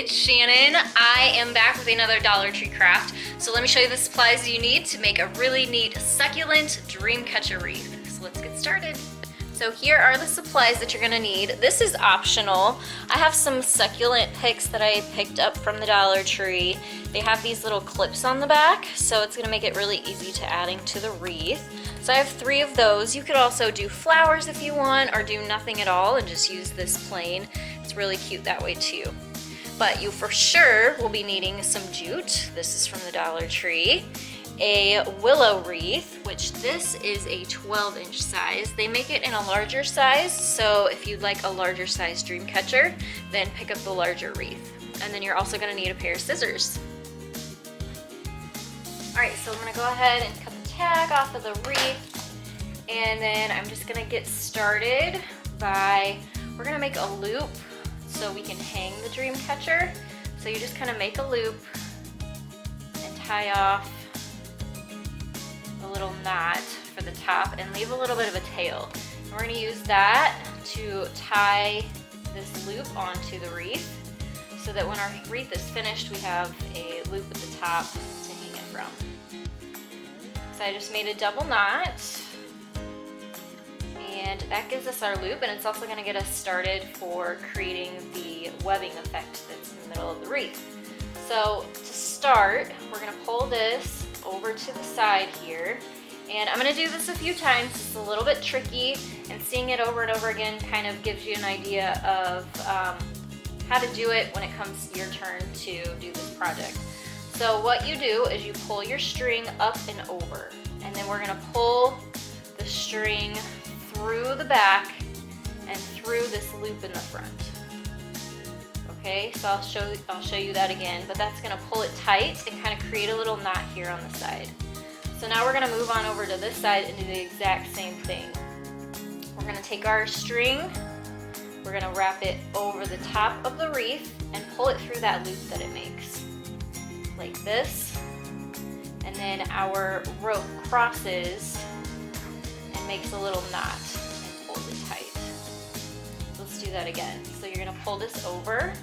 it's Shannon. I am back with another Dollar Tree craft. So let me show you the supplies you need to make a really neat succulent dream catcher wreath. So let's get started. So here are the supplies that you're gonna need. This is optional. I have some succulent picks that I picked up from the Dollar Tree. They have these little clips on the back, so it's gonna make it really easy to adding to the wreath. So I have 3 of those. You could also do flowers if you want, or do nothing at all and just use this plain. It's really cute that way too. But you for sure will be needing some jute. This is from the Dollar Tree. A willow wreath, which this is a 12-inch size. They make it in a larger size, so if you'd like a larger size dream catcher, then pick up the larger wreath. And then you're also gonna need a pair of scissors. All right, so I'm gonna go ahead and cut the tag off of the wreath, and then I'm just gonna get started by, we're gonna make a loop so we can hang the dream catcher. So you just kind of make a loop and tie off a little knot for the top and leave a little bit of a tail. And we're going to use that to tie this loop onto the wreath so that when our wreath is finished, we have a loop at the top to hang it from. So I just made a double knot, and that gives us our loop, and it's also going to get us started for creating the webbing effect that's in the middle of the wreath. So to start, we're going to pull this over to the side here, and I'm going to do this a few times. It's a little bit tricky, and seeing it over and over again kind of gives you an idea of how to do it when it comes to your turn to do this project. So what you do is you pull your string up and over, and then we're going to pull the string through the back and through this loop in the front. Okay, so I'll show you that again, but that's gonna pull it tight and kind of create a little knot here on the side. So now we're gonna move on over to this side and do the exact same thing. We're gonna take our string, we're gonna wrap it over the top of the wreath and pull it through that loop that it makes, like this. And then our rope crosses and makes a little knot and pulls it tight. Let's do that again. So you're gonna pull this over,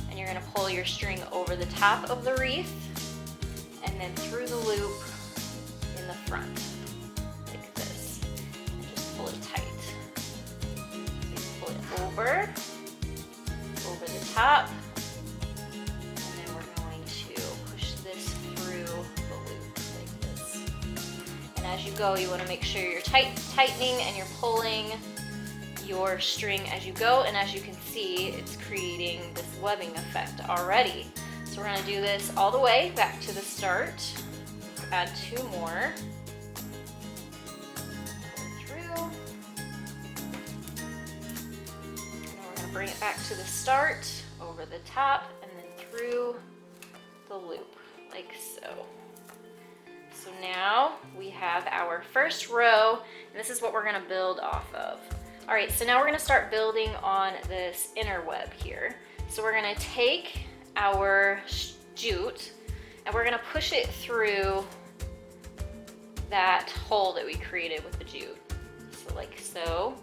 and you're gonna pull your string over the top of the wreath and then through the loop in the front, like this, and just pull it tight. So you pull it over the top, and then we're going to push this through the loop like this. And as you go, you wanna make sure you're tightening and you're pulling your string as you go, and as you can see, it's creating this webbing effect already. So we're going to do this all the way back to the start. Add 2 more. Through. And we're going to bring it back to the start, over the top, and then through the loop, like so. So now we have our first row, and this is what we're going to build off of. All right, so now we're gonna start building on this inner web here. So we're gonna take our jute and we're gonna push it through that hole that we created with the jute. So like so.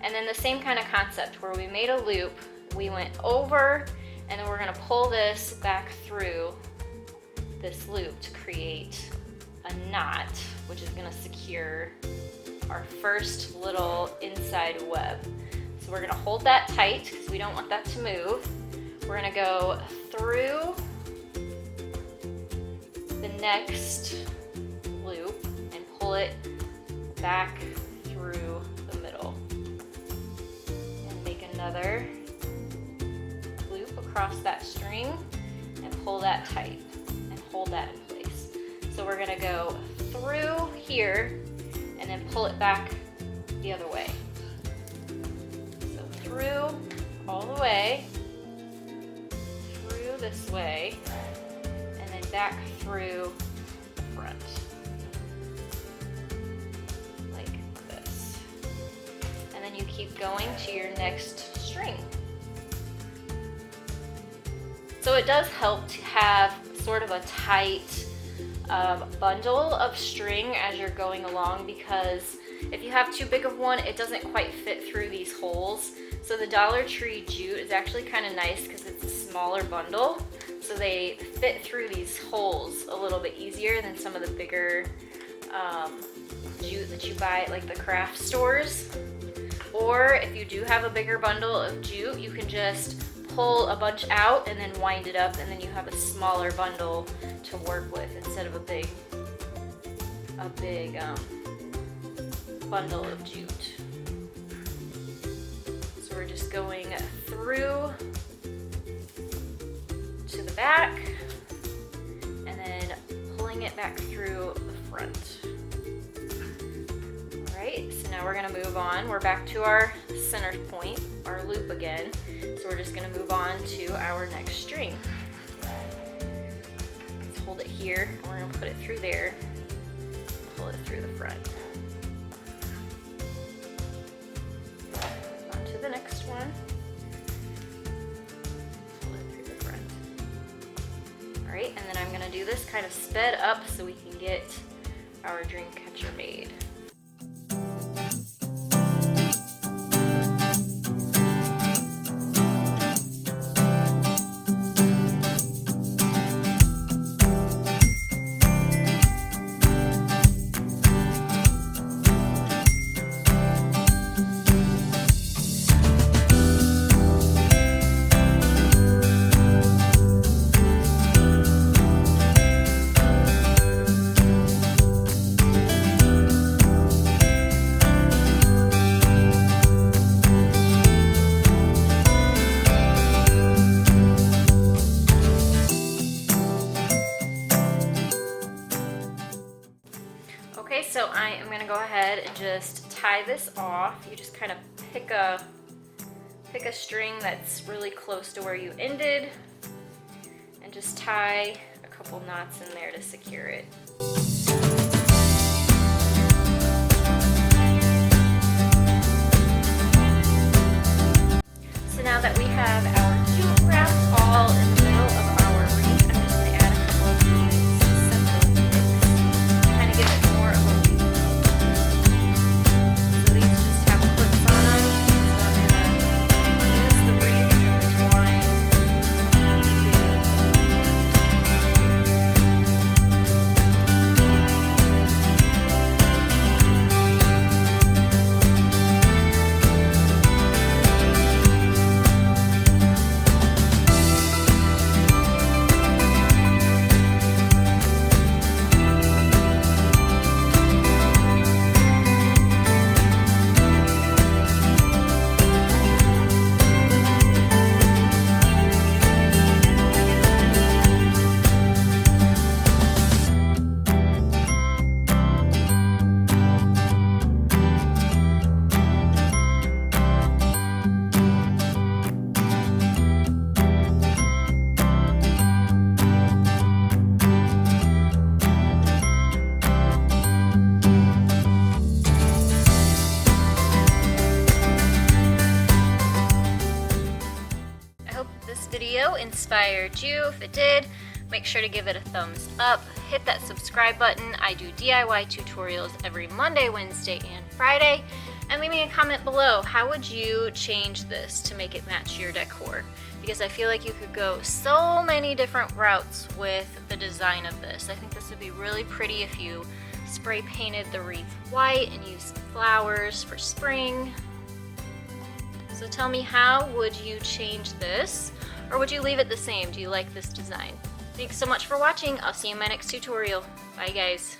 And then the same kind of concept where we made a loop, we went over, and then we're gonna pull this back through this loop to create a knot, which is gonna secure our first little inside web. So we're gonna hold that tight because we don't want that to move. We're gonna go through the next loop and pull it back through the middle. And make another loop across that string and pull that tight and hold that in place. So we're gonna go through here and then pull it back the other way. So through, all the way, through this way, and then back through the front, like this. And then you keep going to your next string. So it does help to have sort of a tight bundle of string as you're going along, because If you have too big of one, it doesn't quite fit through these holes. So the Dollar Tree jute is actually kind of nice because it's a smaller bundle. So they fit through these holes a little bit easier than some of the bigger jute that you buy at like the craft stores. Or if you do have a bigger bundle of jute, you can just pull a bunch out and then wind it up, and then you have a smaller bundle to work with instead of a big bundle of jute. So we're just going through to the back and then pulling it back through the front. Alright, so now we're going to move on. We're back to our center point, our loop again. So we're just going to move on to our next string. Let's hold it here, and we're going to put it through there, pull it through the front. On to the next one. Pull it through the front. Alright, and then I'm going to do this kind of sped up so we can get our dream catcher made. Okay, so I am going to go ahead and just tie this off. You just kind of pick a string that's really close to where you ended and just tie a couple knots in there to secure it. So now that we have our jute wrapped all in the middle of our wreath, I'm just going to add a couple of these Succulent sticks, kind of give it more of a wreath look. So these just have clips on them, so I'm going to use the wreath and twine video inspired you. If it did, make sure to give it a thumbs up, hit that subscribe button. I do DIY tutorials every Monday, Wednesday, and Friday. And leave me a comment below. How would you change this to make it match your decor? Because I feel like you could go so many different routes with the design of this. I think this would be really pretty if you spray painted the wreath white and used flowers for spring. So tell me, how would you change this? Or would you leave it the same? Do you like this design? Thanks so much for watching. I'll see you in my next tutorial. Bye guys.